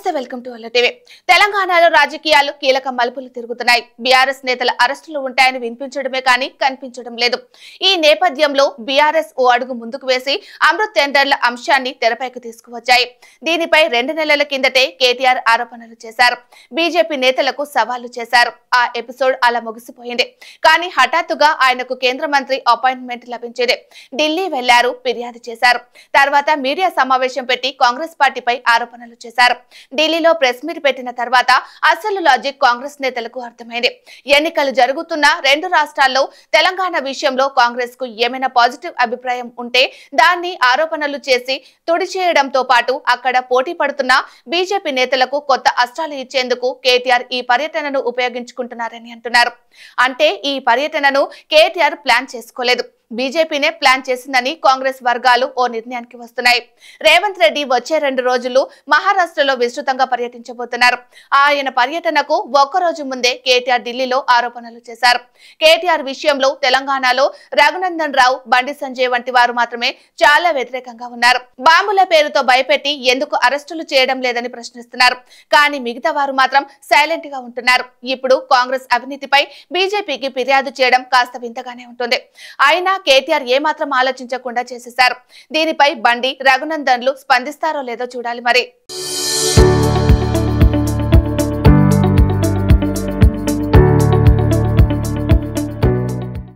నమస్తే welcome to అల్ల TV. తెలంగాణలో రాజకీయాలు కీలక మలుపులు తిరుగుతున్నాయి. బీఆర్ఎస్ నేతల అరెస్టులు ఉంటాయని వినిపించడమే కానీ కనిపించడం లేదు. ఈ నేపథ్యంలో బీఆర్ఎస్ ఓ అడుగు ముందుకు వేసి అమృత్ టెండర్ల అంశాన్ని తెరపైకి తీసుకువచ్చాయి. దీనిపై 2 నెలల కిందటే కేటీఆర్ ఆరోపణలు చేశారు. బీజేపీ నేతలకు సవాళ్లు చేశారు. ఆ ఎపిసోడ్ అలా ముగిసిపోయింది. కానీ హఠాత్తుగా ఆయనకు కేంద్ర మంత్రి అపాయింట్మెంట్ లభించింది. ఢిల్లీ వెళ్లారు, ఫిర్యాదు చేశారు. తర్వాత మీడియా సమావేశం పెట్టి కాంగ్రెస్ పార్టీపై ఆరోపణలు చేశారు. ఢిల్లీలో ప్రెస్ మీట్ పెట్టిన తర్వాత అసలు లాజిక్ కాంగ్రెస్ నేతలకు అర్థమైంది. ఎన్నికలు జరుగుతున్న 2 రాష్ట్రాల్లో తెలంగాణ విషయంలో కాంగ్రెస్ కు ఏమైనా పాజిటివ్ అభిప్రాయం ఉంటే దాన్ని ఆరోపణలు చేసి తుడిచేయడంతో పాటు అక్కడ పోటీ పడుతున్న బీజేపీ నేతలకు కొత్త అస్త్రాలు ఇచ్చేందుకు కేటీఆర్ ఈ పర్యటనను ఉపయోగించుకుంటున్నారని అంటున్నారు. అంటే ఈ పర్యటనను కేటీఆర్ ప్లాన్ చేసుకోలేదు, బీజేపీనే ప్లాన్ చేసిందని కాంగ్రెస్ వర్గాలు ఓ నిర్ణయానికి వస్తున్నాయి. రేవంత్ రెడ్డి వచ్చే 2 రోజులు మహారాష్ట్రలో విస్తృతంగా పర్యటించబోతున్నారు. ఆయన పర్యటనకు ఒక్కరోజు ముందే కేటీఆర్ ఢిల్లీలో ఆరోపణలు చేశారు. కేటీఆర్ విషయంలో తెలంగాణలో రఘునందన్ రావు, బండి సంజయ్ వంటి వారు మాత్రమే చాలా వ్యతిరేకంగా ఉన్నారు. బాంబుల పేరుతో భయపెట్టి ఎందుకు అరెస్టులు చేయడం లేదని ప్రశ్నిస్తున్నారు. కానీ మిగతా వారు మాత్రం సైలెంట్ గా ఉంటున్నారు. ఇప్పుడు కాంగ్రెస్ అవినీతిపై బీజేపీకి ఫిర్యాదు చేయడం కాస్త వింతగానే ఉంటుంది. అయినా కేటీఆర్ ఏమాత్రం ఆలోచించకుండా చేసేశారు. దీనిపై బండి, రఘునందన్లు స్పందిస్తారో లేదో చూడాలి మరి.